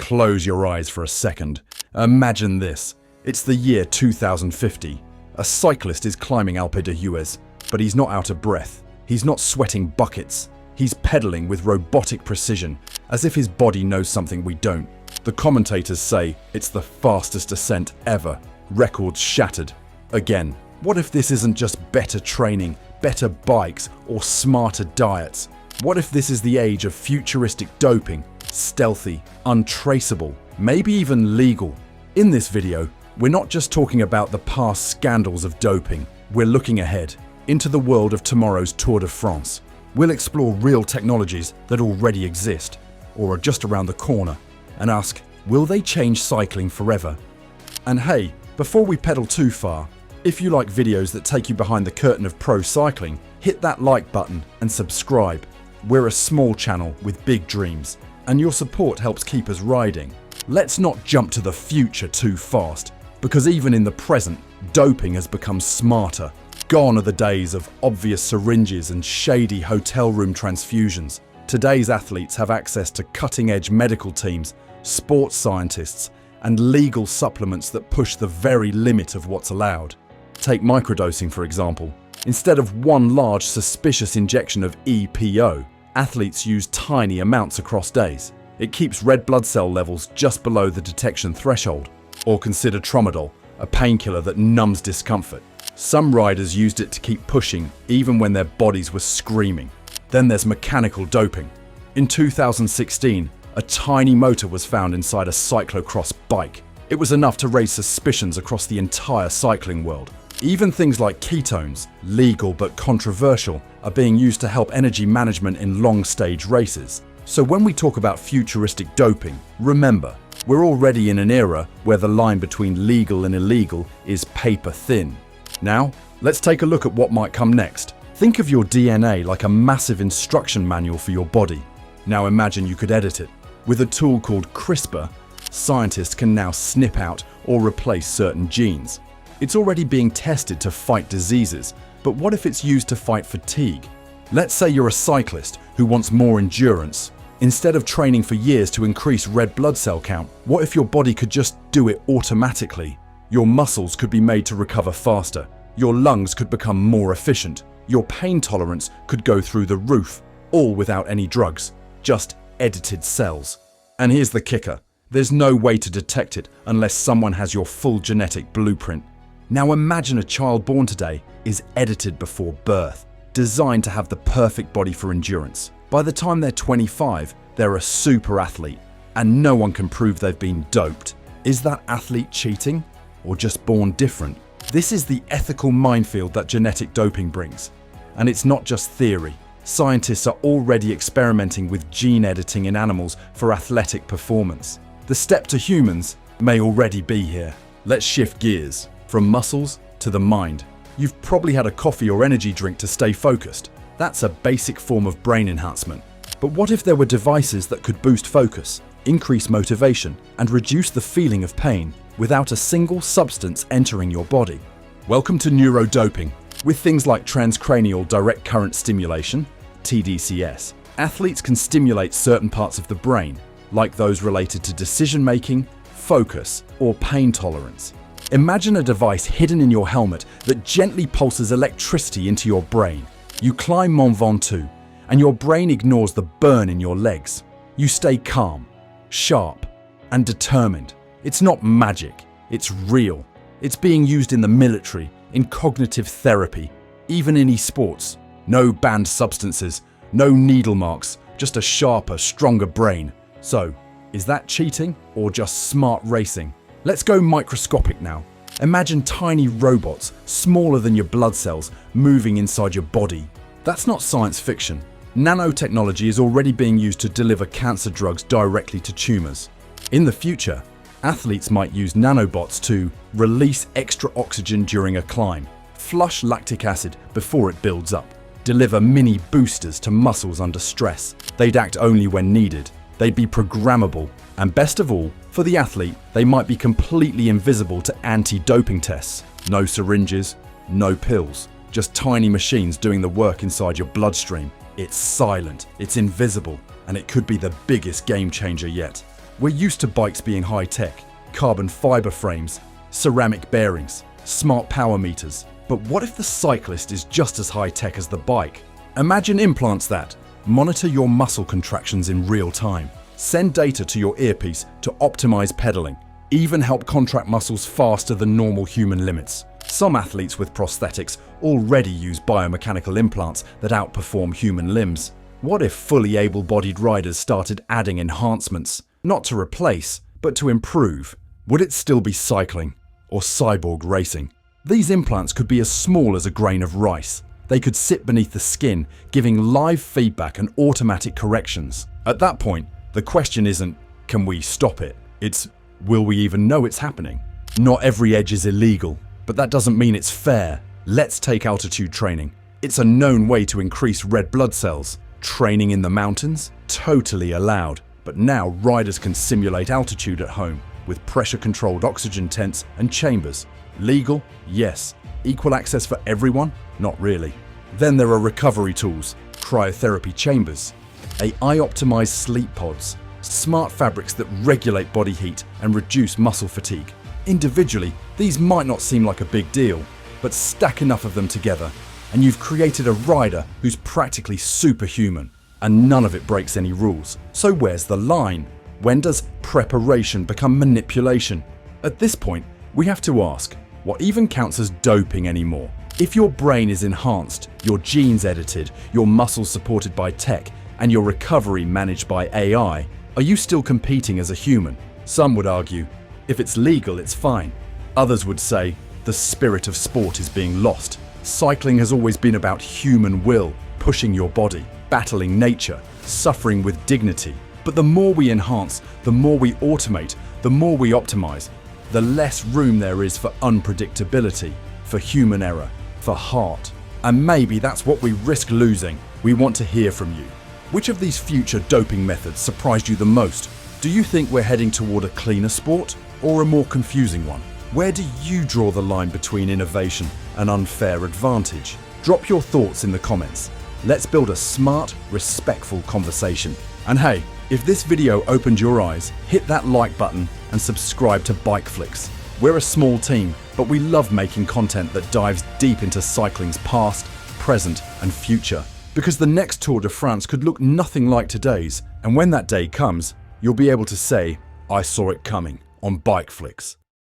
close your eyes for a second. Imagine this. It's the year 2050. A cyclist is climbing Alpe d'Huez, but he's not out of breath. He's not sweating buckets. He's pedaling with robotic precision, as if his body knows something we don't. The commentators say it's the fastest ascent ever. Records shattered. Again, what if this isn't just better training, better bikes, or smarter diets? What if this is the age of futuristic doping? Stealthy, untraceable, maybe even legal. In this video, we're not just talking about the past scandals of doping. We're looking ahead, into the world of tomorrow's Tour de France. We'll explore real technologies that already exist, or are just around the corner, and ask, will they change cycling forever? And hey, before we pedal too far, if you like videos that take you behind the curtain of pro cycling, hit that like button and subscribe. We're a small channel with big dreams, and your support helps keep us riding. Let's not jump to the future too fast, because even in the present, doping has become smarter. Gone are the days of obvious syringes and shady hotel room transfusions. Today's athletes have access to cutting-edge medical teams, sports scientists, and legal supplements that push the very limit of what's allowed. Take microdosing, for example. Instead of one large suspicious injection of EPO, athletes use tiny amounts across days. It keeps red blood cell levels just below the detection threshold. Or consider tramadol, a painkiller that numbs discomfort. Some riders used it to keep pushing even when their bodies were screaming. Then there's mechanical doping. In 2016, a tiny motor was found inside a cyclocross bike. It was enough to raise suspicions across the entire cycling world. Even things like ketones, legal but controversial, are being used to help energy management in long-stage races. So when we talk about futuristic doping, remember, we're already in an era where the line between legal and illegal is paper thin. Now, let's take a look at what might come next. Think of your DNA like a massive instruction manual for your body. Now imagine you could edit it. With a tool called CRISPR, scientists can now snip out or replace certain genes. It's already being tested to fight diseases, but what if it's used to fight fatigue? Let's say you're a cyclist who wants more endurance. Instead of training for years to increase red blood cell count, what if your body could just do it automatically? Your muscles could be made to recover faster. Your lungs could become more efficient. Your pain tolerance could go through the roof, all without any drugs, just edited cells. And here's the kicker. There's no way to detect it unless someone has your full genetic blueprint. Now imagine a child born today is edited before birth, designed to have the perfect body for endurance. By the time they're 25, they're a super athlete, and no one can prove they've been doped. Is that athlete cheating, or just born different? This is the ethical minefield that genetic doping brings. And it's not just theory. Scientists are already experimenting with gene editing in animals for athletic performance. The step to humans may already be here. Let's shift gears. From muscles to the mind. You've probably had a coffee or energy drink to stay focused. That's a basic form of brain enhancement. But what if there were devices that could boost focus, increase motivation, and reduce the feeling of pain without a single substance entering your body? Welcome to neurodoping. With things like transcranial direct current stimulation, TDCS, athletes can stimulate certain parts of the brain, like those related to decision-making, focus, or pain tolerance. Imagine a device hidden in your helmet that gently pulses electricity into your brain. You climb Mont Ventoux, and your brain ignores the burn in your legs. You stay calm, sharp, and determined. It's not magic, it's real. It's being used in the military, in cognitive therapy, even in esports. No banned substances, no needle marks, just a sharper, stronger brain. So, is that cheating or just smart racing? Let's go microscopic now. Imagine tiny robots, smaller than your blood cells, moving inside your body. That's not science fiction. Nanotechnology is already being used to deliver cancer drugs directly to tumors. In the future, athletes might use nanobots to release extra oxygen during a climb, flush lactic acid before it builds up, deliver mini boosters to muscles under stress. They'd act only when needed. They'd be programmable, and best of all, for the athlete, they might be completely invisible to anti-doping tests. No syringes, no pills, just tiny machines doing the work inside your bloodstream. It's silent, it's invisible, and it could be the biggest game changer yet. We're used to bikes being high-tech, carbon fiber frames, ceramic bearings, smart power meters. But what if the cyclist is just as high-tech as the bike? Imagine implants that monitor your muscle contractions in real time, send data to your earpiece to optimize pedaling, even help contract muscles faster than normal human limits. Some athletes with prosthetics already use biomechanical implants that outperform human limbs. What if fully able-bodied riders started adding enhancements, not to replace, but to improve? Would it still be cycling or cyborg racing? These implants could be as small as a grain of rice. They could sit beneath the skin, giving live feedback and automatic corrections. At that point, the question isn't, can we stop it? It's, will we even know it's happening? Not every edge is illegal, but that doesn't mean it's fair. Let's take altitude training. It's a known way to increase red blood cells. Training in the mountains? Totally allowed. But now riders can simulate altitude at home with pressure-controlled oxygen tents and chambers. Legal? Yes. Equal access for everyone? Not really. Then there are recovery tools, cryotherapy chambers, AI-optimized sleep pods, smart fabrics that regulate body heat and reduce muscle fatigue. Individually, these might not seem like a big deal, but stack enough of them together and you've created a rider who's practically superhuman, and none of it breaks any rules. So where's the line? When does preparation become manipulation? At this point, we have to ask, what even counts as doping anymore? If your brain is enhanced, your genes edited, your muscles supported by tech, and your recovery managed by AI, are you still competing as a human? Some would argue, if it's legal, it's fine. Others would say, the spirit of sport is being lost. Cycling has always been about human will, pushing your body, battling nature, suffering with dignity. But the more we enhance, the more we automate, the more we optimize, the less room there is for unpredictability, for human error, for heart. And maybe that's what we risk losing. We want to hear from you. Which of these future doping methods surprised you the most? Do you think we're heading toward a cleaner sport or a more confusing one? Where do you draw the line between innovation and unfair advantage? Drop your thoughts in the comments. Let's build a smart, respectful conversation. And hey, if this video opened your eyes, hit that like button and subscribe to BikeFlix. We're a small team, but we love making content that dives deep into cycling's past, present, and future. Because the next Tour de France could look nothing like today's, and when that day comes, you'll be able to say, I saw it coming on BikeFlix.